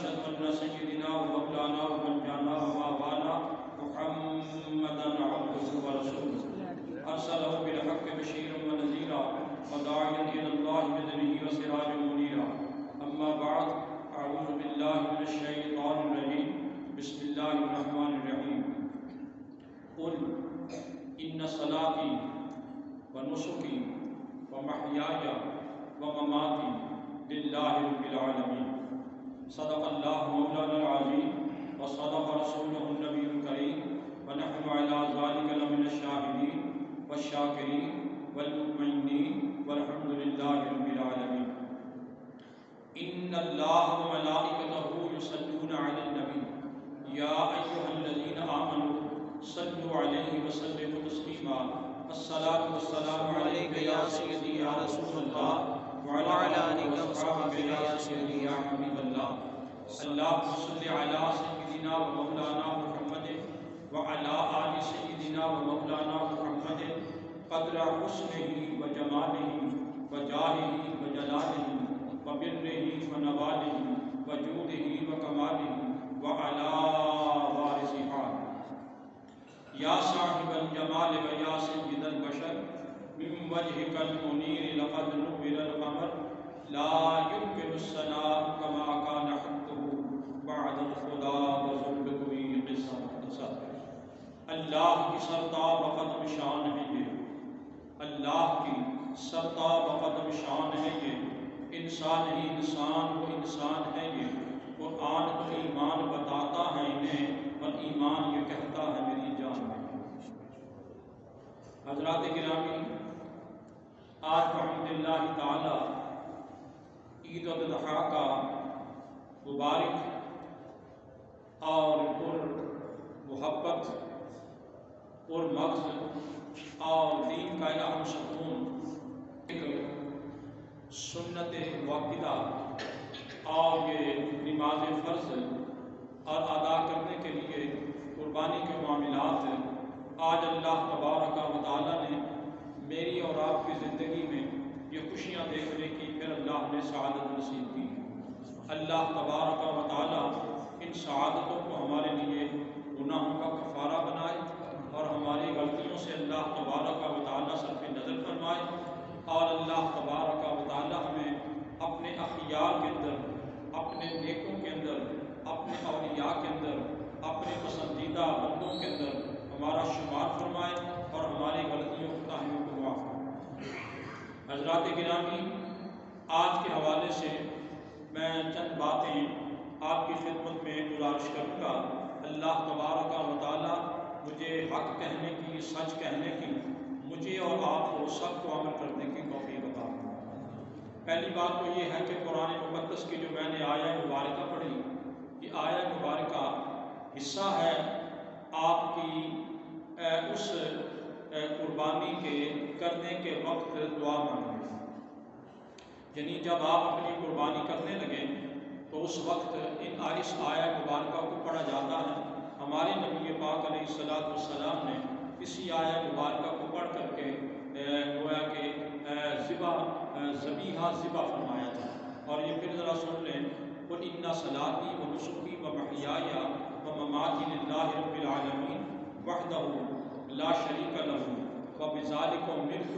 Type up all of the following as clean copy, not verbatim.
ونشهد أن سيدنا ومولانا ومنجانا ومولانا محمدا عبده ورسوله أرسله بالحق بشيرا ونذيرا وداعيا إلى الله بإذنه وسراجا منيرا. أما بعد، أعوذ بالله من الشيطان الرجيم. بسم الله الرحمن الرحيم. قل إن صلاتي ونسكي ومحياي ومماتي لله رب العالمين. صدق الله مولانا العظيم وصدق رسوله النبي الكريم ونحن على ذلك لمن الشاهدين والشاكرين والمؤمنين والحمد لله رب العالمين. إن الله وملائكته يصلون على النبي يا أيها الذين آمنوا صلوا عليه وسلموا تسليما. الصلاة والسلام عليك يا سيدي يا رسول الله وعلى آلك وصحبك يا سيدي يا حبيب الله. اللهم صل على سيدنا ومولانا محمد وعلى آل سيدنا ومولانا محمد قدر حسنه وجماله وجاهه وجلاله وبره ونواله وجوده وكماله وعلى وارث حاله. یا صاحب الجمال و یا سید البشر من وجهك المنیر لقد نور القمر لا يمكن الثناء كما كان حقه بعد الخدا وذلكوی قصہ. اللہ کی سرتاب قدم شان ہے یہ، اللہ کی سرتاب قدم شان ہے یہ. انسان ہی انسان وہ انسان ہے یہ. قرآن تو ایمان بتاتا ہے انہیں اور ایمان یہ کہتا ہے میری جان ہے. حضرات گرامی، آج بحمداللہ تعالی عید الاضحیٰ کا مبارک اور پر محبت پر مغز اور دین کا اہم ستون سنت واقعہ اور یہ نماز فرض اور ادا کرنے کے لیے قربانی کے معاملات آج اللہ تبارک و تعالیٰ نے میری اور آپ کی زندگی میں یہ خوشیاں دیکھنے کی پھر اللہ نے سعادت نصیب کی. اللہ تبارک و تعالیٰ ان سعادتوں کو ہمارے لیے گناہوں کا کفارہ بنائے اور ہماری غلطیوں سے اللہ تبارک و تعالیٰ صرف نظر فرمائے اور اللہ تبارک و تعالیٰ ہمیں اپنے اخیار کے اندر، اپنے نیکوں کے اندر، اپنے اولیاء کے اندر، اپنے پسندیدہ بندوں کے اندر ہمارا شمار فرمائے اور ہماری غلطیوں کوتاہیوں کو معاف فرمائے. حضرات گرامی، آج کے حوالے سے میں چند باتیں آپ کی خدمت میں گزارش کروں گا. اللہ تبارک و تعالیٰ مجھے حق کہنے کی، سچ کہنے کی، مجھے اور آپ کو سب کو عمل کرنے کی توفیق عطا فرمائے. پہلی بات تو یہ ہے کہ قرآن مقدس کی جو میں نے آیہ مبارکہ پڑھی، یہ آیہ مبارکہ حصہ ہے آپ کی اس قربانی کے کرنے کے وقت دعا مانگنے. یعنی جب آپ اپنی قربانی کرنے لگیں تو اس وقت اس آیہ مبارکہ کو پڑھا جاتا ہے. ہمارے نبی پاک علیہ السلام نے اسی آیہ مبارکہ کو پڑھ کر کے گویا کہ ذبیحہ فرمایا تھا. اور یہ پھر ذرا سن لیں. قل ان صلاتی و نسکی و محیای و مماتی للہ رب العالمین وحدہ لا شریک لہ وبذالک امرت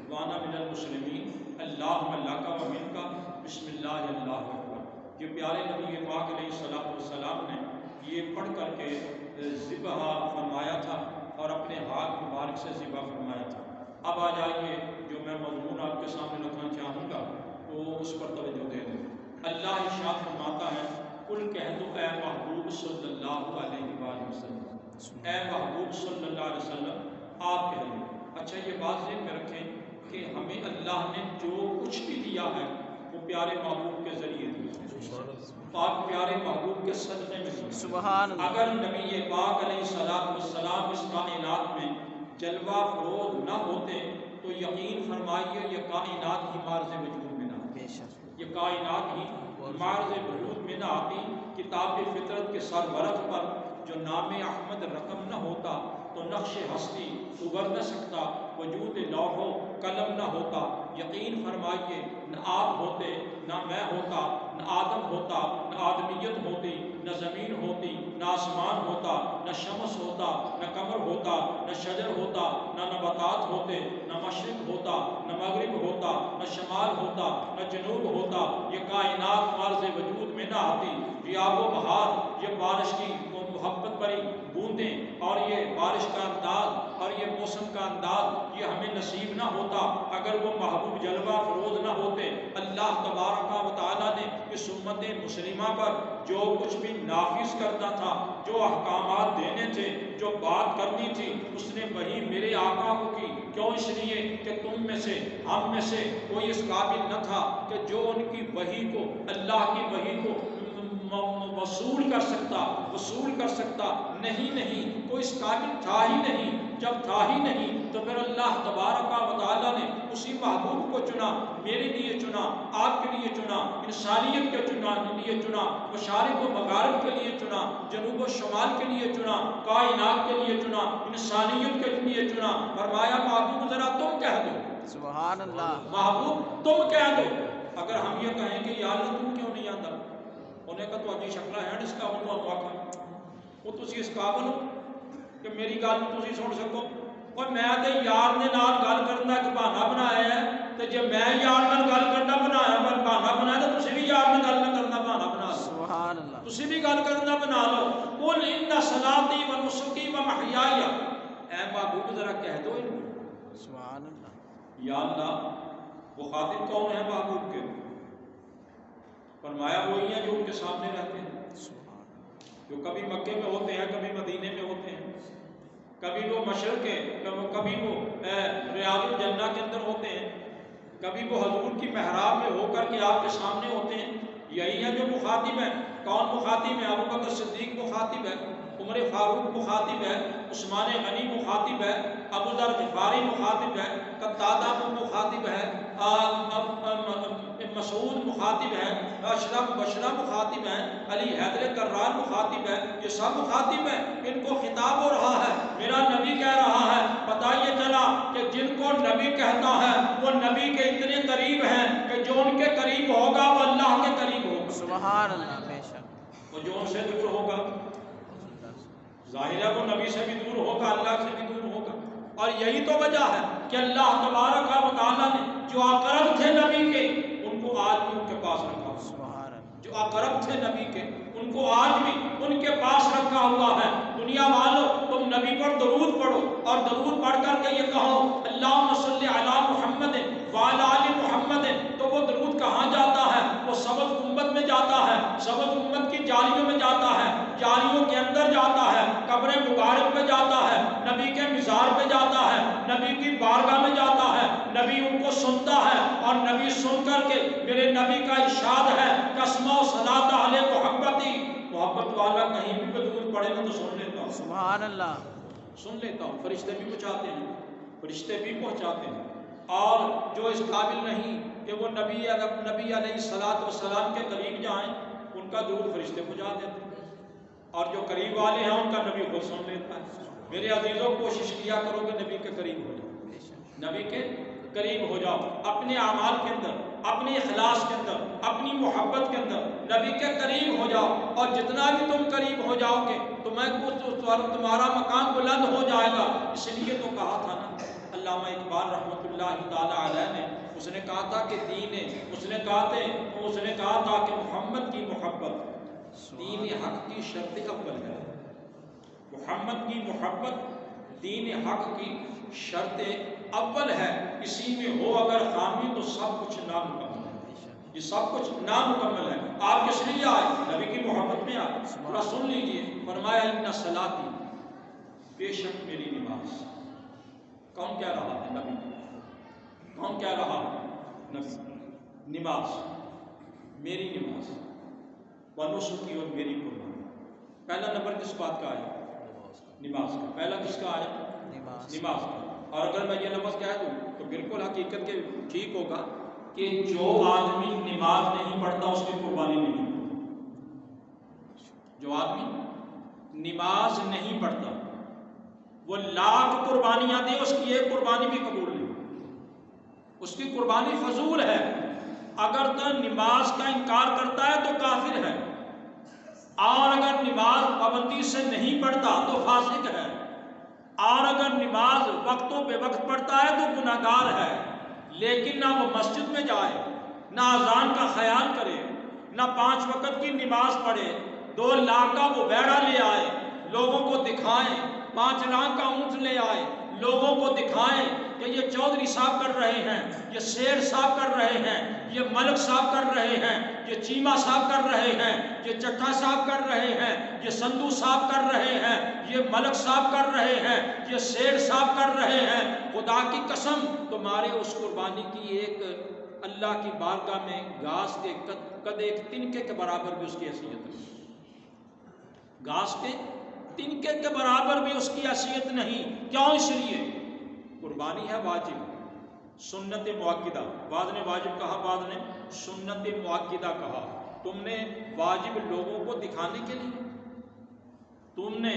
وانا من المسلمین اللہم لک و منک بسم اللہ اللہ اکبر. یہ پیارے نبی پاک علیہ السلام نے یہ پڑھ کر کے ذبح فرمایا تھا اور اپنے ہاتھ مبارک سے ذبح فرمایا تھا. اب آ جائیے جو میں مضمون آپ کے سامنے رکھنا چاہوں گا وہ اس پر توجہ دے دیں. اللہ ارشاد فرماتا ہے قل کہہ دو اے محبوب صلی اللہ علیہ وآلہ وسلم، اے محبوب صلی اللہ علیہ وسلم آپ کہہ دو. اچھا، یہ بات ذہن میں رکھیں کہ ہمیں اللہ نے جو کچھ بھی دیا ہے وہ پیارے محبوب کے ذریعے دیا، پاک پیارے محبوب کے صدقے میں دیا. سبحان اللہ. اگر نبی پاک علیہ السلام اس کائنات میں جلوہ فروز نہ ہوتے تو یقین فرمائیے یہ کائنات ہی معرض وجود میں نہ آتی. یہ کائنات ہی معرض وجود میں نہ آتی. کتاب فطرت کے سرورق پر جو نام احمد رقم نہ ہوتا تو نقش ہستی ابھر نہ سکتا، وجود لوح و قلم نہ ہوتا. یقین فرمائیے نہ آپ ہوتے نہ میں ہوتا، نہ آدم ہوتا، نہ آدمیت ہوتی، نہ زمین ہوتی، نہ آسمان ہوتا، نہ شمس ہوتا، نہ قمر ہوتا، نہ شجر ہوتا، نہ نباتات ہوتے، نہ مشرق ہوتا، نہ مغرب ہوتا، نہ شمال ہوتا، نہ جنوب ہوتا، یہ کائنات عرض وجود میں نہ آتی، یہ آب و بہار، یہ بارش کی محبت بھری بوندیں اور یہ بارش کا انداز اور یہ موسم کا انداز یہ ہمیں نصیب نہ ہوتا اگر وہ محبوب جلوہ فروز نہ ہوتے۔ اللہ تبارک و تعالیٰ نے اس امت مسلمہ پر جو کچھ بھی نافذ کرنا تھا، جو احکامات دینے تھے، جو بات کرنی تھی، اس نے وہی میرے آقا کو کی۔ کیوں؟ اس لیے کہ تم میں سے، ہم میں سے کوئی اس قابل نہ تھا کہ جو ان کی وحی کو، اللہ کی وحی کو وصول کر سکتا نہیں، کوئی اس قابل تھا ہی نہیں۔ جب تھا ہی نہیں تو پھر اللہ تبارک و تعالیٰ نے اسی محبوب کو چنا، میرے لیے چنا، آپ کے لیے چنا، انسانیت کے لیے چنا، مشارق و مغارب کے لیے چنا، جنوب و شمال کے لیے چنا، کائنات کے لیے چنا، انسانیت کے لیے چنا۔ فرمایا محبوب ذرا تم کہہ دو، سبحان اللہ، محبوب تم کہہ دو۔ اگر ہم یہ کہیں کہ یا اللہ تم کیوں نہیں آتا، انہیں کہا تو اجی شکلہ ہے اس کا انہوں آکھا وہ تسی اس قابل ہو کہ میری گل تسی سن سکو۔ اور میں تے یار نے نال گل کرنا ایک بہانہ بنایا ہے، تے جے میں یار نال گل کرنا بنایا بہانہ بنایا تو تسی بھی یار نال گل نہ کرنا بہانہ بنا لو، سبحان اللہ، تسی بھی گل کرنا بنا لو۔ قل ان صلاتی و نسکی و محیایا، اے محبوب ذرا کہہ دو ان کو، سبحان اللہ، یا اللہ وہ خاطب کون ہے محبوب کے؟ فرمایا وہی ہیں جو ان کے سامنے رہتے ہیں، جو کبھی مکے میں ہوتے ہیں، کبھی مدینے میں ہوتے ہیں، کبھی وہ مشرق کے، کبھی وہ ریاض الجنہ کے اندر ہوتے ہیں، کبھی وہ حضور کی محراب میں ہو کر کے آپ کے سامنے ہوتے ہیں۔ یہی ہے جو مخاطب ہے۔ کون مخاطب ہے؟ ابو بکر صدیق مخاطب ہے، عمر فاروق مخاطب ہے، عثمان غنی مخاطب ہے، ابو ذر غفاری مخاطب ہے، قتادہ مخاطب ہے، مسعود مخاطب ہے، اشرف بشرا مخاطب ہے، علی حیدر کرار مخاطب ہے، یہ سب مخاطب ہیں۔ ان کو خطاب ہو رہا ہے، میرا نبی کہہ رہا ہے۔ پتہ یہ چلا کہ جن کو نبی کہتا ہے وہ نبی کے اتنے قریب ہیں کہ جو ان کے قریب ہوگا وہ اللہ کے قریب ہوگا، سبحان اللہ، بے شک، اور جو ان سے دور ہوگا ظاہر ہے وہ نبی سے بھی دور ہوگا، اللہ سے بھی دور ہوگا۔ اور یہی تو وجہ ہے کہ اللہ تبارک و تعالیٰ نے جو اقرب تھے نبی کے ان کو آج بھی ان کے پاس رکھا ہوا، سبحان اللہ، جو اقرب تھے نبی کے ان کو آج بھی ان کے پاس رکھا ہوا ہے۔ دنیا والوں تم نبی پر درود پڑھو اور درود پڑھ کر کے یہ کہو اللہم صلی علی محمد وعلی آل محمد، تو وہ درود کہاں جاتا ہے؟ وہ سبز امت میں جاتا ہے، سبز امت کی جالیوں میں جاتا ہے، جالیوں کے اندر جاتا ہے، قبر مبارک پہ جاتا ہے، نبی کے مزار پہ جاتا ہے، نبی کی بارگاہ میں جاتا ہے، نبی ان کو سنتا ہے اور نبی سن کر کے میرے نبی کا ارشاد ہے قسم و صلاۃ علی محبتی، محبت والا کہیں بھی درود پڑھے میں تو سن لیتا ہوں، سبحان اللہ، سن لیتا ہوں۔ فرشتے بھی پہنچاتے ہیں، فرشتے بھی پہنچاتے ہیں، اور جو اس قابل نہیں کہ وہ نبی علیہ الصلوۃ والسلام کے قریب جائیں ان کا درود فرشتے پہنچا دیتے ہیں، اور جو قریب والے ہیں ان کا نبی خود سن لیتا ہے۔ میرے عزیزوں کوشش کیا کرو کہ نبی کے قریب ہو جاؤ، نبی کے قریب ہو جاؤ، اپنے اعمال کے اندر، اپنے اخلاص کے اندر، اپنی محبت کے اندر نبی کے قریب ہو جاؤ، اور جتنا بھی تم قریب ہو جاؤ گے تمہارا مقام بلند ہو جائے گا۔ اس لیے تو کہا تھا نا علامہ اقبال رحمۃ اللہ تعالی علیہ نے، اس نے کہا تھا کہ دین، اس نے کہا تھا کہ محمد کی محبت دین حق کی شرط اول ہے، محمد کی محبت دین حق کی شرط اول ہے، اسی میں ہو اگر خامی تو سب کچھ نامکمل ہے، یہ سب کچھ نامکمل ہے۔ آپ کس لیے آئے؟ نبی کی محبت میں آئے۔ تھوڑا سن لیجئے، فرمایا ان صلاتی، بے شک میری نماز، کون کہہ رہا ہے؟ نبی، کون کہہ رہا ہے؟ نبی، نماز، میری نماز، ونسکی، اور میری قربانی۔ پہلا نمبر کس بات کا آیا؟ نماز کا۔ پہلا کس کا آیا؟ نماز کا۔ اور اگر میں یہ لفظ کہہ دوں تو بالکل حقیقت کے ٹھیک ہوگا کہ جو آدمی نماز نہیں پڑھتا اس کی قربانی نہیں ہوتی، جو آدمی نماز نہیں پڑھتا وہ لاکھ قربانیاں دے، اس کی ایک قربانی بھی قبول نہیں، اس کی قربانی فضول ہے۔ اگر تو نماز کا انکار کرتا ہے تو کافر ہے، اور اگر نماز پابندی سے نہیں پڑھتا تو فاسق ہے، اور اگر نماز وقتوں پہ وقت پڑھتا ہے تو گناہگار ہے۔ لیکن نہ وہ مسجد میں جائے، نہ اذان کا خیال کرے، نہ 5 وقت کی نماز پڑھے، 2 لاکھ کا وہ بیڑا لے آئے، لوگوں کو دکھائیں، 5 لاکھ کا اونٹ لے آئے، لوگوں کو دکھائیں کہ یہ چودھری صاحب کر رہے ہیں، یہ شیر صاحب کر رہے ہیں، یہ ملک صاحب کر رہے ہیں، یہ چیمہ صاحب کر رہے ہیں، یہ چٹھا صاحب کر رہے ہیں، یہ سندھو صاحب کر رہے ہیں، یہ ملک صاحب کر رہے ہیں، یہ شیر صاحب کر رہے ہیں۔ خدا کی قسم تمہارے اس قربانی کی ایک اللہ کی بارگاہ میں گھاس کے قد ایک تنکے کے برابر بھی اس کی حیثیت نہیں، گھاس کے تنکے کے برابر بھی اس کی حیثیت نہیں۔ کیوں؟ اس لیے قربانی ہے واجب، سنت مؤکدہ، بعض نے واجب کہا، بعض نے سنت مؤکدہ کہا۔ تم نے واجب لوگوں کو دکھانے کے لیے، تم نے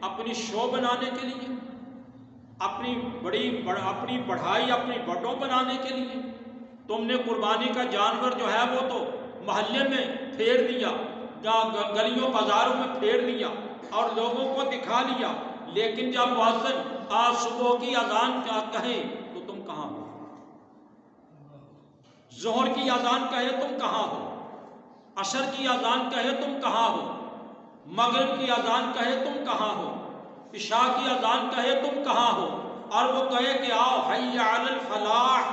اپنی شو بنانے کے لیے، اپنی بڑھائی اپنی بڑوں بنانے کے لیے تم نے قربانی کا جانور جو ہے وہ تو محلے میں پھیر دیا، گلیوں بازاروں میں پھیر دیا اور لوگوں کو دکھا لیا، لیکن جب مؤذن آج صبح کی اذان کہے تو تم کہاں ہو؟ ظہر کی اذان کہے تم کہاں ہو؟ عصر کی اذان کہے تم کہاں ہو؟ مغرب کی اذان کہے تم کہاں ہو؟ عشاء کی اذان کہے تم کہاں ہو؟ اور وہ کہے کہ آؤ حی علی الفلاح،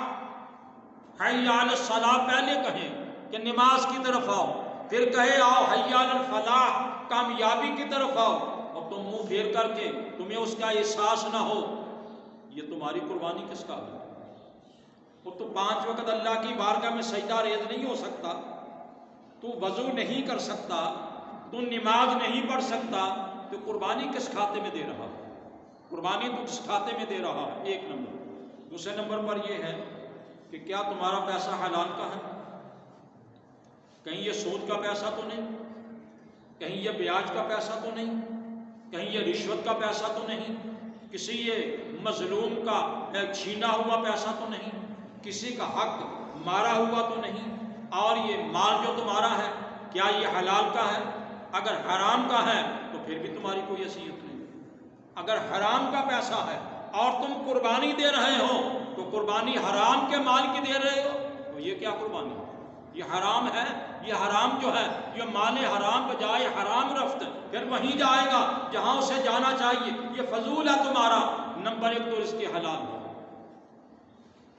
حی علی الصلاح پہلے کہیں کہ نماز کی طرف آؤ، پھر کہے آؤ حی علی الفلاح کامیابی کی طرف آؤ، اور تم منہ پھیر کر کے تمہیں اس کا احساس نہ ہو، یہ تمہاری قربانی کس کا ہے؟ وہ تو 5 وقت اللہ کی بارگاہ میں سجدہ ریز نہیں ہو سکتا، تو وضو نہیں کر سکتا، تو نماز نہیں پڑھ سکتا، تو قربانی کس کھاتے میں دے رہا؟ قربانی تو کس کھاتے میں دے رہا؟ 1 نمبر۔ دوسرے نمبر پر یہ ہے کہ کیا تمہارا پیسہ حلال کا ہے؟ کہیں یہ سود کا پیسہ تو نہیں، کہیں یہ بیاج کا پیسہ تو نہیں، کہیں یہ رشوت کا پیسہ تو نہیں، کسی یہ مظلوم کا چھینا ہوا پیسہ تو نہیں، کسی کا حق مارا ہوا تو نہیں، اور یہ مال جو تمہارا ہے کیا یہ حلال کا ہے؟ اگر حرام کا ہے تو پھر بھی تمہاری کوئی حیثیت نہیں۔ اگر حرام کا پیسہ ہے اور تم قربانی دے رہے ہو تو قربانی حرام کے مال کی دے رہے ہو، تو یہ کیا قربانی؟ یہ حرام ہے، یہ حرام جو ہے یہ مال حرام بجائے حرام رفت پھر وہیں جائے گا جہاں اسے جانا چاہیے، یہ فضول ہے تمہارا۔ نمبر 1 تو رزق حلال ہو،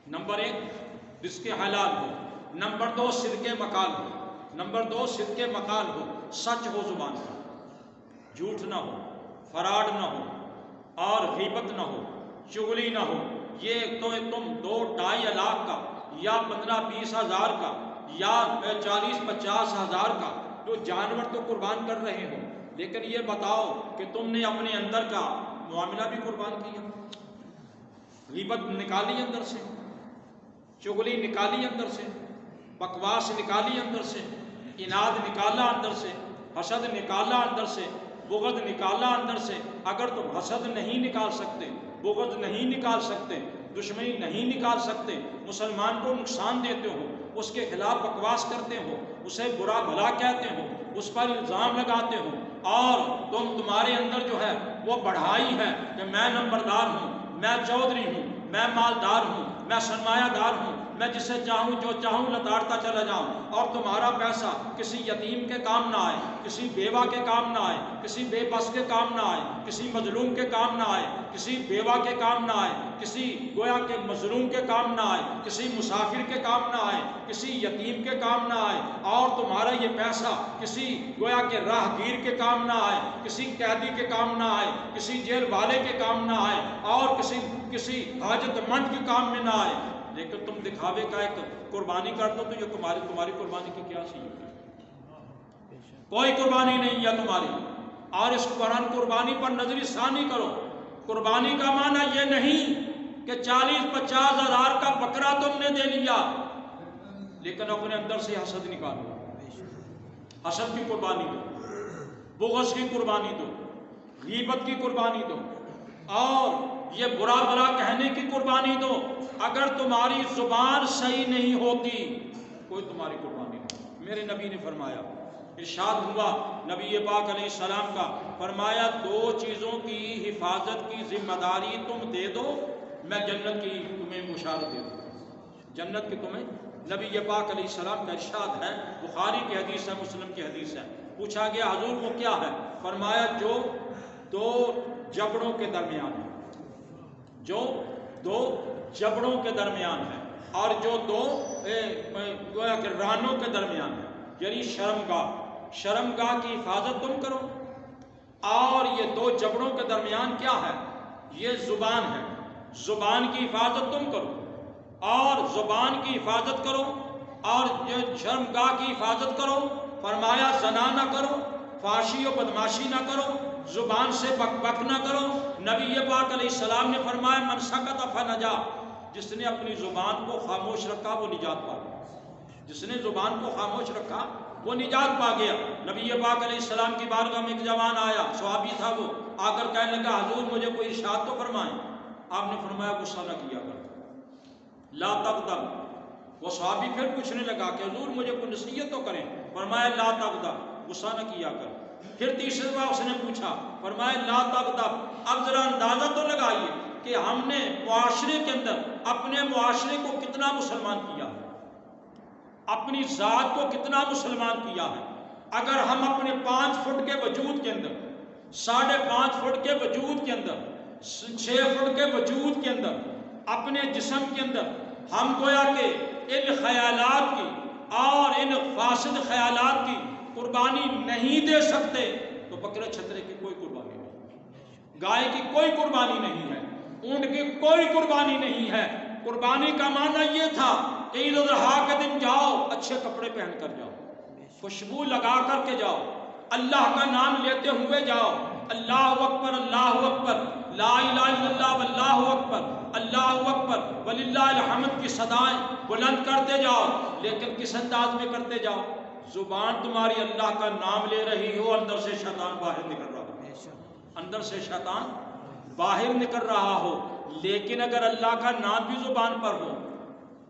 نمبر 1 رزق حلال ہو، نمبر 2 صدقے مقال ہو، نمبر 2 صدقے مقال ہو، سچ ہو زبان کا، جھوٹ نہ ہو، فراڈ نہ ہو، اور غیبت نہ ہو، چغلی نہ ہو۔ یہ تو تم 2-2.5 لاکھ کا یا 15-20 ہزار کا یا 40-50 ہزار کا جو جانور تو قربان کر رہے ہو، لیکن یہ بتاؤ کہ تم نے اپنے اندر کا معاملہ بھی قربان کیا، غیبت نکالی اندر سے، چغلی نکالی اندر سے، بکواس نکالی اندر سے، اناد نکالا اندر سے، حسد نکالا اندر سے، بغض نکالا اندر سے۔ اگر تم حسد نہیں نکال سکتے، بغض نہیں نکال سکتے، دشمنی نہیں نکال سکتے، مسلمان کو نقصان دیتے ہو، اس کے خلاف بکواس کرتے ہو، اسے برا بھلا کہتے ہو، اس پر الزام لگاتے ہو، اور تمہارے اندر جو ہے وہ بڑھائی ہے کہ میں نمبردار ہوں، میں چودھری ہوں، میں مالدار ہوں، میں سرمایہ دار ہوں، میں جسے چاہوں جو چاہوں لتاڑتا چلا جاؤں، اور تمہارا پیسہ کسی یتیم کے کام نہ آئے، کسی بیوہ کے کام نہ آئے، کسی بے بس کے کام نہ آئے، کسی مظلوم کے کام نہ آئے، کسی بیوہ کے کام نہ آئے، کسی گویا کے مظلوم کے کام نہ آئے، کسی مسافر کے کام نہ آئے، کسی یتیم کے کام نہ آئے، اور تمہارا یہ پیسہ کسی گویا کے راہ گیر کے کام نہ آئے، کسی قیدی کے کام نہ آئے، کسی جیل والے کے کام نہ آئے، اور کسی حاجت مند کے کام میں نہ آئے، لیکن تم دکھاوے کا ایک قربانی کر دو، تو یہ تمہاری قربانی کی کیا سی ہے؟ کوئی قربانی نہیں ہے تمہاری۔ اور اس قربانی پر نظر ثانی کرو۔ قربانی کا معنی یہ نہیں کہ 40-50 ہزار کا بکرا تم نے دے لیا، لیکن اپنے اندر سے حسد نکالو، حسد کی قربانی دو، بغض کی قربانی دو، غیبت کی قربانی دو، اور یہ برا بھلا کہنے کی قربانی دو۔ اگر تمہاری زبان صحیح نہیں ہوتی، کوئی تمہاری قربانی نہیں۔ میرے نبی نے فرمایا، ارشاد ہوا نبی پاک علیہ السلام کا، فرمایا دو چیزوں کی حفاظت کی ذمہ داری تم دے دو، میں جنت کی تمہیں بشارت دے دوں، جنت کی تمہیں۔ نبی پاک علیہ السلام کا ارشاد ہے، بخاری کی حدیث ہے، مسلم کی حدیث ہے۔ پوچھا گیا حضور وہ کیا ہے؟ فرمایا جو دو جبڑوں کے درمیان ہے، جو دو جبڑوں کے درمیان ہے، اور جو دو گویا کہ رانوں کے درمیان ہے، یعنی شرمگاہ کی حفاظت تم کرو، اور یہ دو جبڑوں کے درمیان کیا ہے؟ یہ زبان ہے، زبان کی حفاظت تم کرو، اور زبان کی حفاظت کرو، اور یہ شرمگاہ کی حفاظت کرو۔ فرمایا زنا نہ کرو، فحشی و بدماشی نہ کرو، زبان سے بک بک نہ کرو۔ نبی پاک علیہ السلام نے فرمایا من سکت فنجا، جس نے اپنی زبان کو خاموش رکھا وہ نجات پا گیا، جس نے زبان کو خاموش رکھا وہ نجات پا گیا۔ نبی پاک علیہ السلام کی بارگاہ میں ایک جوان آیا، صحابی تھا، وہ آ کر کہنے لگا حضور مجھے کوئی ارشاد تو فرمائیں۔ آپ نے فرمایا غصہ نہ کیا کر، لا تغضب۔ وہ صحابی پھر پوچھنے لگا کہ حضور مجھے کوئی نصیحت تو کریں، فرمایا لا تغضب، غصہ نہ کیا کر۔ پھر تیسری بار اس نے پوچھا، فرمایا لا تغضب۔ اب ذرا اندازہ تو لگائیے کہ ہم نے معاشرے کے اندر اپنے معاشرے کو کتنا مسلمان کیا ہے، اپنی ذات کو کتنا مسلمان کیا ہے۔ اگر ہم اپنے 5 فٹ کے وجود کے اندر، 5.5 فٹ کے وجود کے اندر، 6 فٹ کے وجود کے اندر، اپنے جسم کے اندر ہم گویا کہ ان خیالات کی اور ان فاسد خیالات کی قربانی نہیں دے سکتے تو بکرے چھترے کی کوئی قربانی نہیں، گائے کی کوئی قربانی نہیں ہے، اونٹ کی کوئی قربانی نہیں ہے۔ قربانی کا معنی یہ تھا کہ عید الاضحیٰ کے دن جاؤ اچھے کپڑے پہن کر جاؤ، خوشبو لگا کر کے جاؤ، اللہ کا نام لیتے ہوئے جاؤ، اللہ اکبر اللہ اکبر، لا الہ الا اللہ واللہ اکبر، اللہ اکبر وللہ الحمد کی صدائیں بلند کرتے جاؤ، لیکن کس انداز میں کرتے جاؤ؟ زبان تمہاری اللہ کا نام لے رہی ہو، اندر سے شیطان باہر نکل رہا ہو، اندر سے شیطان باہر نکل رہا ہو، لیکن اگر اللہ کا نام بھی زبان پر ہو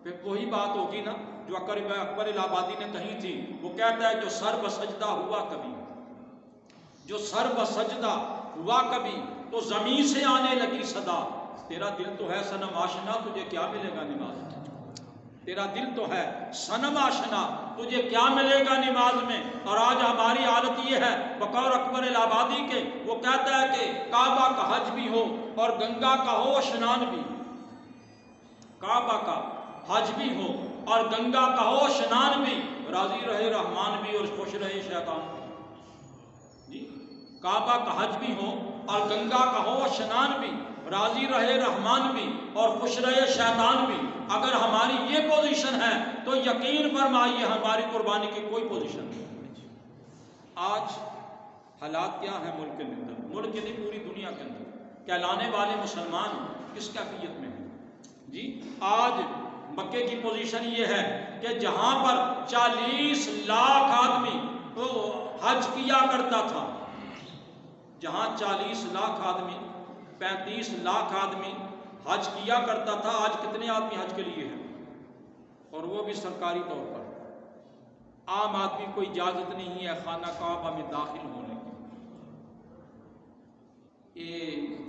پھر وہی بات ہوگی نا جو اکبر الہآبادی نے کہی تھی۔ وہ کہتا ہے جو سر بسجدہ ہوا کبھی، جو سر بسجدہ ہوا کبھی تو زمین سے آنے لگی صدا، تیرا دل تو ہے صنم آشنا تجھے کیا ملے گا نماز میں، تیرا دل تو ہے صنم آشنا تجھے کیا ملے گا نماز میں۔ اور آج ہماری حالت یہ ہے بقول اکبر الہآبادی کے، وہ کہتا ہے کہ کعبہ کا حج بھی ہو اور گنگا کا ہو اشنان بھی، کعبہ کا حج بھی ہو اور گنگا کا ہو اشنان بھی، راضی رہے رحمان بھی اور خوش رہے شیطان بھی۔ جی کعبہ کا حج بھی ہو اور گنگا کا ہو اشنان بھی، راضی رہے رحمان بھی اور خوش رہے شیطان بھی۔ اگر ہماری یہ پوزیشن ہے تو یقین فرمائیے ہماری قربانی کی کوئی پوزیشن نہیں۔ آج حالات کیا ہیں ملک کے اندر، ملک کی نہیں پوری دنیا کے اندر کہلانے والے مسلمان کس کیفیت میں ہیں؟ جی آج مکے کی پوزیشن یہ ہے کہ جہاں پر 40 لاکھ آدمی تو حج کیا کرتا تھا، جہاں 40 لاکھ آدمی 35 لاکھ آدمی حج کیا کرتا تھا، آج کتنے آدمی حج کے لیے ہیں؟ اور وہ بھی سرکاری طور پر، عام آدمی کو اجازت نہیں ہے خانہ کعبہ میں داخل ہونے کی۔ یہ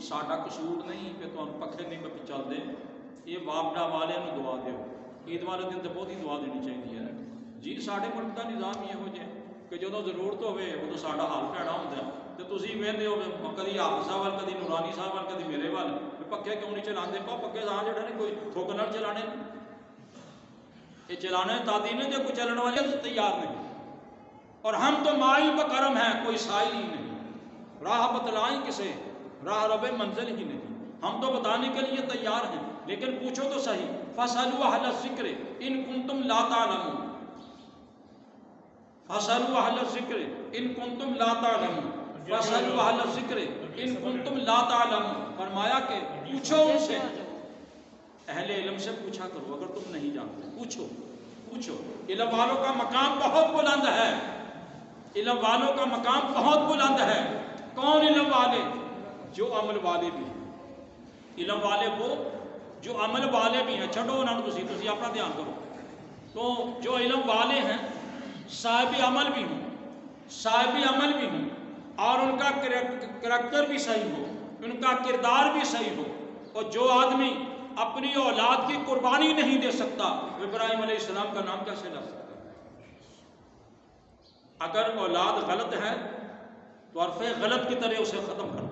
ساڈا قصور نہیں کہ تو ہم پکھے نہیں پہ چل دیں، یہ وابڈا والے نو دعا دیو، عید والے دن تو بہت ہی دعا دینی چاہیے ہے۔ جی ساڈے ملک کا نظام یہ ہو جائے کہ جدوں ضرورت ہوئے وہ تو ساڈا حال پیڑا ہوتا ہے، تو تسی وہدے ہو کدی حافظ صاحب وال، کدی نورانی صاحب وال، کدی میرے وال، پکے کیوں نہیں چلاندے؟ پکے ساں جڑے نے کوئی تھوک نال چلانے، یہ چلانے تادی نے جو کوئی چلن والے تیار نہیں، اور ہم تو مائی بکرم ہیں، کوئی سائل ہی نہیں، راہ بتلائیں کسے، راہ رب منزل ہی نہیں، ہم تو بتانے کے لیے تیار ہیں، لیکن پوچھو تو صحیح فاسألوا اہل الذکر ان کنتم لا تعلمون، فاسألوا اہل الذکر ان کنتم لا تعلمون، فاسألوا اہل الذکر ان کنتم لا تعلمون۔ فرمایا کہ پوچھو ان سے، اہل علم سے پوچھا کرو اگر تم نہیں جانتے، پوچھو پوچھو۔ علم والوں کا مقام بہت بلند ہے، علم والوں کا مقام بہت بلند ہے۔ کون علم والے؟ جو عمل والے بھی ہیں، علم والے وہ جو عمل والے بھی ہیں۔ چھڑو انہوں نے تسی اپنا دھیان کرو، تو جو علم والے ہیں صاحب عمل بھی ہوں اور ان کا کریکٹر بھی صحیح ہو، ان کا کردار بھی صحیح ہو، اور جو آدمی اپنی اولاد کی قربانی نہیں دے سکتا وہ ابراہیم علیہ السلام کا نام کیسے لا سکتا ہے؟ اگر اولاد غلط ہے تو عرف غلط کی طرح اسے ختم کر دو۔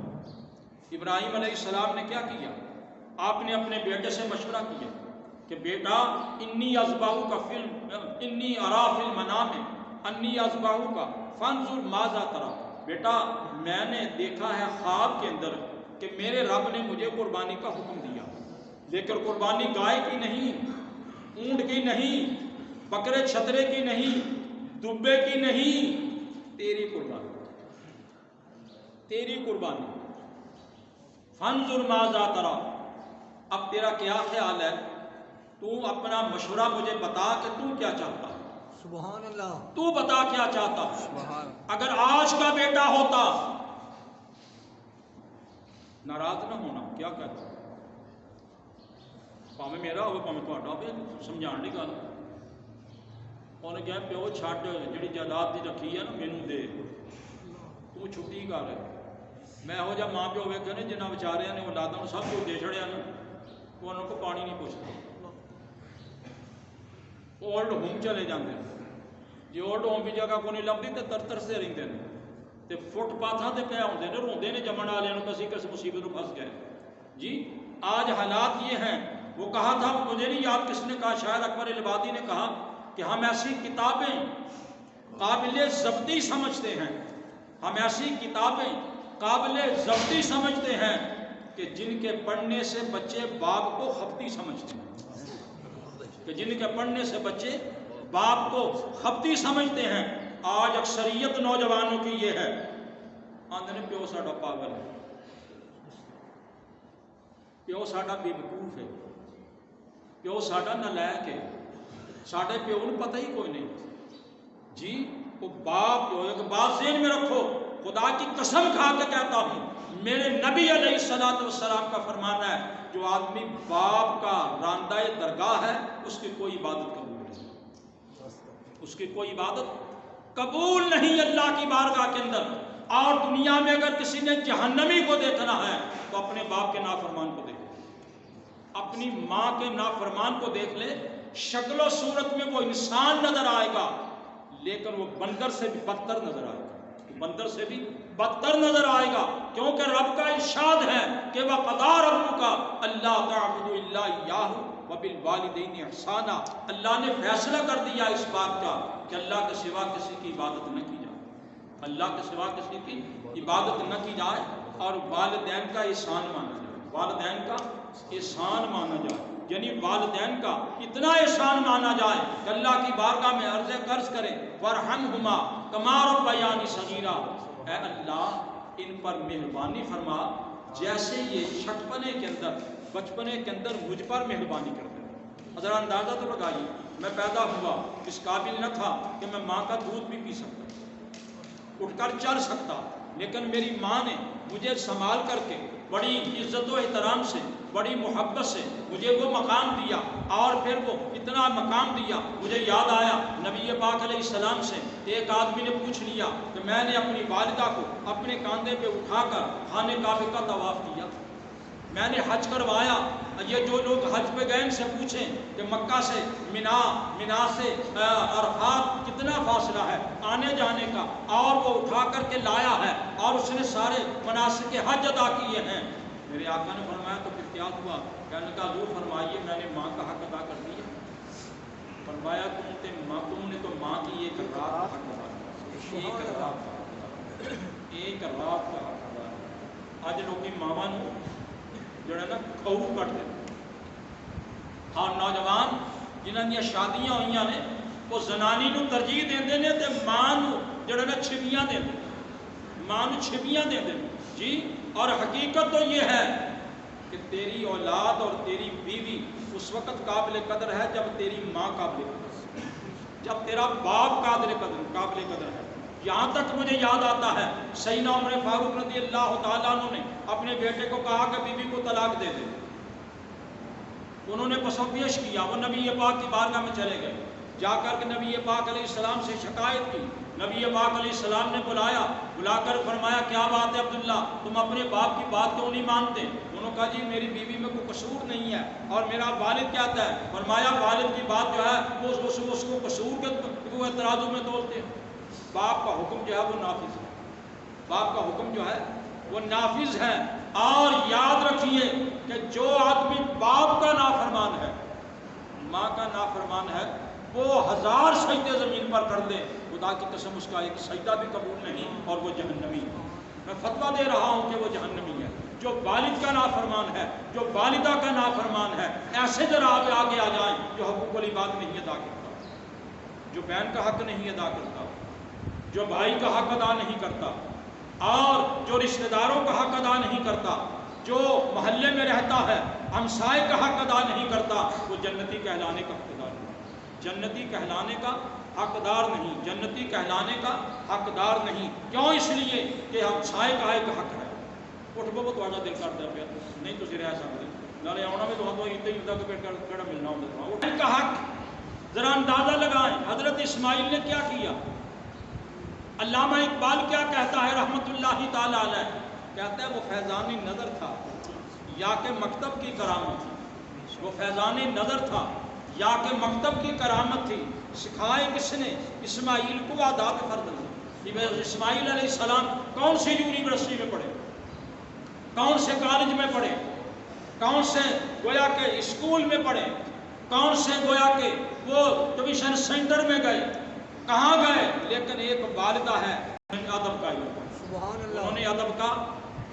ابراہیم علیہ السلام نے کیا کیا؟ آپ نے اپنے بیٹے سے مشورہ کیا کہ بیٹا انی اذبحک انی ارا فی المنام انی اذبحک فانظر ماذا تری، بیٹا میں نے دیکھا ہے خواب کے اندر کہ میرے رب نے مجھے قربانی کا حکم دیا، لیکن قربانی گائے کی نہیں، اونٹ کی نہیں، بکرے چھترے کی نہیں، دبے کی نہیں، تیری قربانی فانظر ماذا تری۔ اب تیرا کیا خیال ہے؟ تو اپنا مشورہ مجھے بتا کہ تو کیا چاہتا ہے؟ سبحان اللہ۔ تو بتا کیا چاہتا ہے؟ سبحان اگر آج کا بیٹا ہوتا، ناراض نہ ہونا، کیا کہتا ہے؟ پاویں میرا ہوگا پاویں تہاڈا ہوگا، سمجھان دی گل۔ انہیں کہا پیو چھڈ، جڑی جائیداد دی رکھی ہے نا مینوں دے، تو چھٹی کر۔ میں ہو جا ماں پیو ویکھے نے جنہاں بیچاریاں نے اولاداں نوں سب کچھ دے چھڑیا نا، تو انہوں کو پانی نہیں پوچھتا، اولڈ ہوم چلے جاندے ہیں۔ جی اولڈ ہوم بھی جگہ کو نہیں لبھی تو ترستے رہتے ہیں، تے فٹ پاتھاں تے پے ہوندے نے، روندے نے جمن والے نوں کسی کس مصیبت میں پھنس گئے۔ جی آج حالات یہ ہیں، وہ کہا تھا، مجھے نہیں یاد کس نے کہا، شاید اکبر العبادی نے کہا کہ ہم ایسی کتابیں قابل ضبطی سمجھتے ہیں، ہم ایسی کتابیں قابل ضبطی سمجھتے ہیں کہ جن کے پڑھنے سے بچے باپ کو خبطی سمجھتے ہیں، کہ جن کے پڑھنے سے بچے باپ کو خبطی سمجھتے ہیں۔ آج اکثریت نوجوانوں کی یہ ہے، آندھے نے پیو ساڈا پاگل ہے، پیو ساڈا بے وقوف ہے، پیو ساڈا نالائق ہے، ساڈے پیو نوں پتہ ہی کوئی نہیں۔ جی وہ باپ جو ایک بات ذہن میں رکھو، خدا کی قسم کھا کے کہتا ہوں، میرے نبی علیہ السلام کا فرمانا ہے، جو آدمی باپ کا راندہ درگاہ ہے اس کی کوئی عبادت قبول نہیں، اس کی کوئی عبادت قبول نہیں اللہ کی بارگاہ کے اندر۔ اور دنیا میں اگر کسی نے جہنمی کو دیکھنا ہے تو اپنے باپ کے نافرمان کو دیکھ، اپنی ماں کے نافرمان کو دیکھ لے، شکل و صورت میں وہ انسان نظر آئے گا لیکن وہ بندر سے بھی بدتر نظر آئے گا، بندر سے بھی بدتر نظر آئے گا، کیونکہ رب کا ارشاد ہے کہ وَقَضَىٰ رَبُّكَ أَلَّا تَعْبُدُوا إِلَّا إِيَّاهُ وَبِالْوَالِدَيْنِ إِحْسَانًا۔ اللہ نے فیصلہ کر دیا اس بات کا کہ اللہ کے سوا کسی کی عبادت نہ کی جائے، اللہ کے سوا کسی کی عبادت نہ کی جائے، اور والدین کا احسان مانا جائے، والدین کا احسان مانا جائے، یعنی والدین کا اتنا احسان مانا جائے کہ اللہ کی بارگاہ میں عرض قرض کرے وَارْحَمْهُمَا كَمَا رَبَّيَانِي صَغِيرًا، اے اللہ ان پر مہربانی فرما جیسے یہ چھٹپنے کے اندر، بچپنے کے اندر مجھ پر مہربانی کرتے ہیں۔ ذرا اندازہ تو لگائیے، میں پیدا ہوا اس قابل نہ تھا کہ میں ماں کا دودھ بھی پی سکتا، اٹھ کر چل سکتا، لیکن میری ماں نے مجھے سنبھال کر کے بڑی عزت و احترام سے، بڑی محبت سے مجھے وہ مقام دیا، اور پھر وہ اتنا مقام دیا، مجھے یاد آیا نبی پاک علیہ السلام سے ایک آدمی نے پوچھ لیا کہ میں نے اپنی والدہ کو اپنے کاندھے پہ اٹھا کر خانہ کعبہ کا طواف کیا، میں نے حج کروایا۔ یہ جو لوگ حج پہ گئے ان سے پوچھیں کہ مکہ سے منا سے عرفات کتنا فاصلہ ہے آنے جانے کا، اور وہ اٹھا کر کے لایا ہے اور اس نے سارے مناسک حج ادا کیے ہیں۔ میرے آقا نے فرمایا تو پھر کیا ہوا؟ کہنے کا حضور فرمائیے میں نے ماں کا حق ادا کر دیا۔ فرمایا تم نے تو ماں کی ایک رات کا حق ادا کیا، ایک رات کا حق ادا کیا۔ اج لوگ ماواں نوں جڑا نا کھو کٹ دے، اور نوجوان جنہاں دیا شادیاں ہوئیاں نے وہ زنانی نوں ترجیح دیندے نے تے ماں نوں جڑا نا چھبیاں دیندے، ماں نوں چھبیاں دیندے۔ جی اور حقیقت تو یہ ہے کہ تیری اولاد اور تیری بیوی اس وقت قابل قدر ہے جب تیری ماں قابل قدر ہے، جب تیرا باپ قابل قدر ہے۔ یہاں تک مجھے یاد آتا ہے سیدنا عمر فاروق رضی اللہ تعالیٰ عنہ نے اپنے بیٹے کو کہا کہ بیوی کو طلاق دے دے، انہوں نے پسند پیش کیا، وہ نبی پاک کی بارگاہ میں چلے گئے، جا کر کے نبی پاک علیہ السلام سے شکایت کی. نبی پاک علیہ السلام نے بلا کر فرمایا کیا بات ہے عبداللہ، تم اپنے باپ کی بات کیوں نہیں مانتے؟ انہوں نے کہا جی میری بیوی میں کوئی قصور نہیں ہے اور میرا والد کہتا ہے. فرمایا والد کی بات جو ہے وہ اس کو قصور کے وہ اعتراضوں میں تولتے ہیں. باپ کا حکم جو ہے وہ نافذ ہے، باپ کا حکم جو ہے وہ نافذ ہے. اور یاد رکھیے کہ جو آدمی باپ کا نافرمان ہے، ماں کا نافرمان ہے، وہ 1000 سجدے زمین پر کر دے، خدا کی قسم اس کا ایک سجدہ بھی قبول نہیں اور وہ جہنمی ہے. میں فتویٰ دے رہا ہوں کہ وہ جہنمی ہے. جو والد کا نافرمان ہے، جو والدہ کا نافرمان ہے، ایسے ذرا آگے آ جائیں جو حقوق والی بات نہیں ادا کرتا، جو بہن کا حق نہیں ادا کرتا، جو بھائی کا حق ادا نہیں کرتا، اور جو رشتہ داروں کا حق ادا نہیں کرتا، جو محلے میں رہتا ہے ہمسائے کا حق ادا نہیں کرتا، وہ جنتی کہلانے کا حقدار نہیں. جنتی کہلانے کا حقدار نہیں، جنتی کہلانے کا حقدار نہیں. کیوں؟ اس لیے کہ ہمسائے کا ایک حق ہے. اٹھ بہت تھوڑا دل کرتا پیا نہیں تھی رہ سکتے، نالے آنا بھی تو اتنا ہی ہوتا کہ کہڑا ملنا ہوتا کا حق. ذرا اندازہ لگائیں حضرت اسماعیل نے کیا کیا. علامہ اقبال کیا کہتا ہے رحمت اللہ تعالیٰ علیہ، کہتا ہے وہ فیضان نظر تھا یا کہ مکتب کی کرامت تھی. وہ فیضان نظر تھا یا کہ مکتب کی کرامت تھی. سکھائے کس نے؟ اسماعیل کو آداب فرد نے. اسماعیل علیہ السلام کون سی یونیورسٹی میں پڑھے، کون سے کالج میں پڑھے، کون سے گویا کے اسکول میں پڑھے، کون سے گویا کے وہ ٹیوشن سینٹر میں گئے، کہاں گئے، لیکن ایک والدہ ہے ادب کا علم، انہوں نے ادب کا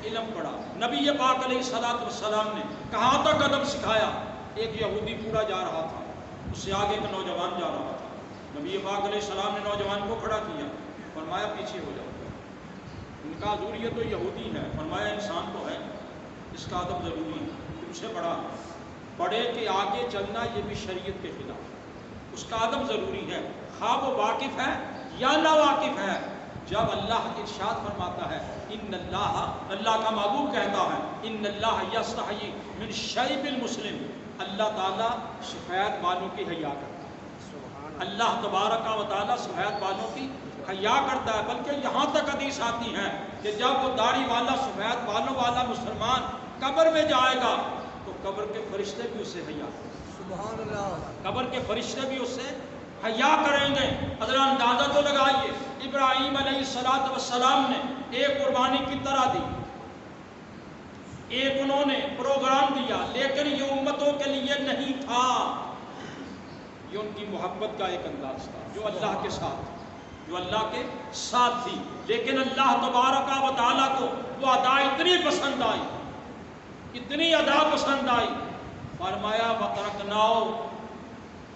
علم پڑھا. نبی پاک علیہ السلام نے کہاں تک ادب سکھایا. ایک یہودی پورا جا رہا تھا، اس سے آگے ایک نوجوان جا رہا تھا. نبی پاک علیہ السلام نے نوجوان کو کھڑا کیا، فرمایا پیچھے ہو جاؤ. ان کا حضور یہ تو یہودی ہے. فرمایا انسان تو ہے، اس کا ادب ضروری ہے. تم سے بڑا پڑھے کہ آگے چلنا یہ بھی شریعت کے خلاف، اس کا ادب ضروری ہے، خواہ وہ واقف ہے یا نا واقف ہے. جب اللہ ارشاد فرماتا ہے ان اللہ، اللہ کا محبوب کہتا ہے ان اللہ یستحیی من شیب المسلم، اللہ تعالیٰ سفید بالوں کی حیا کرتا ہے. اللہ تبارک و تعالیٰ سفید بالوں کی حیا کرتا ہے. بلکہ یہاں تک حدیث آتی ہے کہ جب وہ داڑھی والا سفید بالوں والا مسلمان قبر میں جائے گا تو قبر کے فرشتے بھی اسے حیا کریں گے. سبحان اللہ. قبر کے فرشتے بھی اسے حیا کریں گے. حضرت اندازہ تو لگائیے ابراہیم علیہ السلام نے ایک قربانی کی طرح دی، ایک انہوں نے پروگرام دیا، لیکن یہ امتوں کے لیے نہیں تھا. یہ ان کی محبت کا ایک انداز تھا جو اللہ کے ساتھ، جو اللہ کے ساتھ تھی. لیکن اللہ تبارک و تعالیٰ کو وہ ادا اتنی پسند آئی، اتنی ادا پسند آئی، فرمایا وَتَرَكْنَاهُ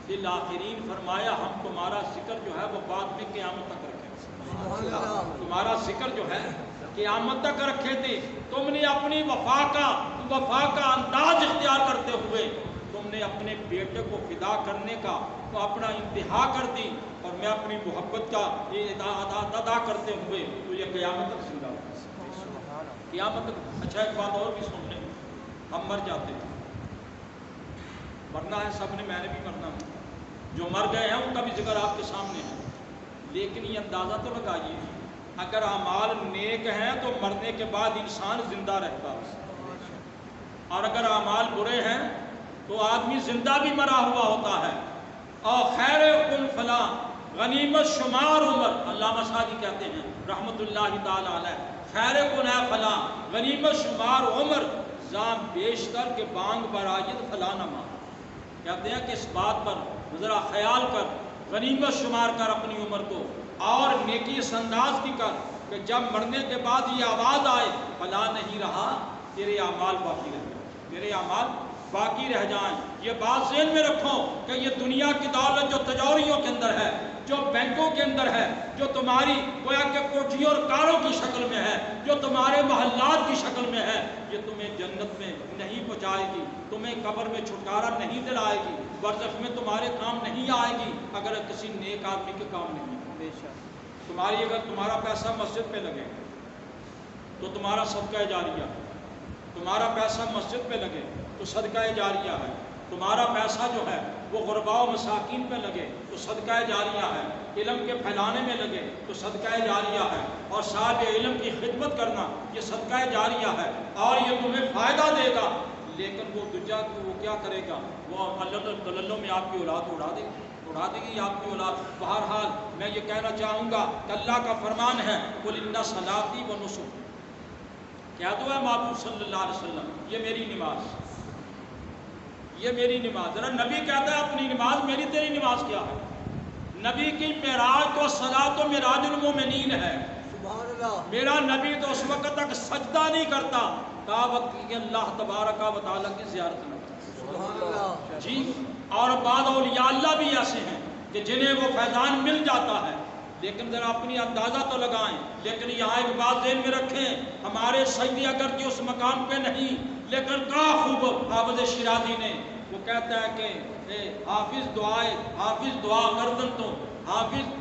فِي الْآخِرِينَ، فرمایا ہم تمہارا ذکر جو ہے وہ بعد میں قیامت تک رکھیں گے. تمہارا ذکر جو ہے قیامت تک رکھے تھے. تم نے اپنی وفا کا انداز اختیار کرتے ہوئے تم نے اپنے بیٹے کو فدا کرنے کا تو اپنا انتہا کر دی، اور میں اپنی محبت کا ادا کرتے ہوئے تو یہ قیامت تک زندہ ہو. قیامت تک. اچھا ایک بات اور بھی سن لیں، ہم مر جاتے ہیں، مرنا ہے سب نے، میں نے بھی مرنا ہے. جو مر گئے ہیں ان کا بھی ذکر آپ کے سامنے ہے. لیکن یہ اندازہ تو لگائیے اگر اعمال نیک ہیں تو مرنے کے بعد انسان زندہ رہتا ہے، اور اگر اعمال برے ہیں تو آدمی زندہ بھی مرا ہوا ہوتا ہے. اور خیر کن فلاں غنیمت شمار عمر، علامہ سعدی کہتے ہیں رحمت اللہ تعالی علیہ، خیر کن ہے فلاں غنیمت شمار عمر زام بیشتر کے بانگ برآید فلاں نما. کہتے ہیں کہ اس بات پر ذرا خیال کر، غنیمت شمار کر اپنی عمر کو، اور نیکی اس انداز کی کر کہ جب مرنے کے بعد یہ آواز آئے فلاں نہیں رہا، تیرے اعمال باقی رہ جائیں، تیرے اعمال باقی رہ جائیں. یہ بات ذہن میں رکھو کہ یہ دنیا کی دولت جو تجوریوں کے اندر ہے، جو بینکوں کے اندر ہے، جو تمہاری گویا کہ کوٹھیوں اور کاروں کی شکل میں ہے، جو تمہارے محلات کی شکل میں ہے، یہ تمہیں جنت میں نہیں پہنچائے گی، تمہیں قبر میں چھٹکارا نہیں دلائے گی، برزخ میں تمہارے کام نہیں آئے گی اگر کسی نیک آدمی کے کام نہیں. اگر تمہارا پیسہ مسجد پہ لگے تو تمہارا صدقہ جاریہ، تمہارا پیسہ مسجد پہ لگے تو صدقہ جاریہ ہے. تمہارا پیسہ جو ہے وہ غرباء و مساکین پہ لگے تو صدقہ جاریہ ہے، علم کے پھیلانے میں لگے تو صدقہ جاریہ ہے، اور صاحب علم کی خدمت کرنا یہ صدقہ جاریہ ہے، اور یہ تمہیں فائدہ دے گا۔ لیکن وہ دجا وہ کیا کرے گا؟ وہ اللہ میں آپ کی اولاد اڑا دے گی آپ کی اولاد۔ بہرحال میں یہ کہنا چاہوں گا کہ اللہ کا فرمان ہے قُلْ إِنَّ صَلَاتِي وَنُسُكِي، کہہ دو ہے محبوب صلی اللہ علیہ وسلم یہ میری نماز، یہ میری نماز۔ ذرا نبی کہتا ہے اپنی نماز، میری تیری نماز کیا ہے؟ نبی کی معراج تو صلاۃ و معراج المومنین ہے۔ سبحان اللہ۔ میرا نبی تو اس وقت تک سجدہ نہیں کرتا تا وقت کہ اللہ تبارک و تعالیٰ کی زیارت نہ کرتا۔ سبحان اللہ۔ جی، اور بعض اولیاء اللہ بھی ایسے ہیں کہ جنہیں وہ فیضان مل جاتا ہے، لیکن ذرا اپنی اندازہ تو لگائیں۔ لیکن یہاں ایک بات ذہن میں رکھیں، ہمارے سیدی اگر کہ اس مقام پہ نہیں، لیکن کہا خوب حافظ شیرازی نے، وہ کہتا ہے کہ حافظ دعا کردن تو حافظ،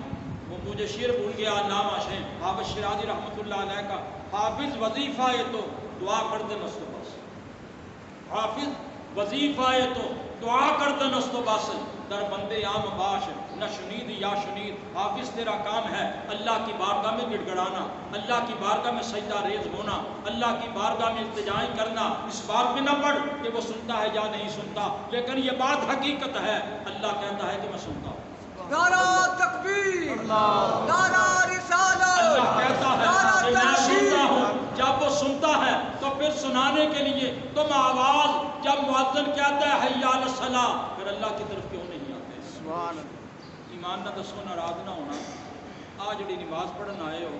وہ مجھے شعر بھول گیا نام شیں، حافظ شیرازی رحمۃ اللہ علیہ کا، حافظ وظیفہ ہے تو دعا کردن اس تو بس، حافظ وظیفہ ہے تو دعا کردن اس تو بس، در بندے عام باش نہ شنید یا شنید۔ حافظ تیرا کام ہے اللہ کی بارگاہ میں گڑ گڑانا، اللہ کی بارگاہ میں سجدہ ریز ہونا، اللہ کی بارگاہ میں التجائیں کرنا، اس بات میں نہ پڑھ کہ وہ سنتا ہے یا نہیں سنتا، لیکن یہ بات حقیقت ہے، اللہ کہتا ہے کہ میں سنتا ہوں۔ نعرہ تکبیر، نعرہ رسالت، اللہ کہتا ہے کہ میں سنتا ہوں۔ جب وہ سنتا ہے تو پھر سنانے کے لیے تم آواز، جب مؤذن کہتا ہے حی علی الصلاۃ، پھر اللہ کی طرف کیوں نہیں آتے؟ سبحان اللہ۔ ایمان نہ دسو، ناراض نہ ہونا، آ جڑی نماز پڑھن آئے ہو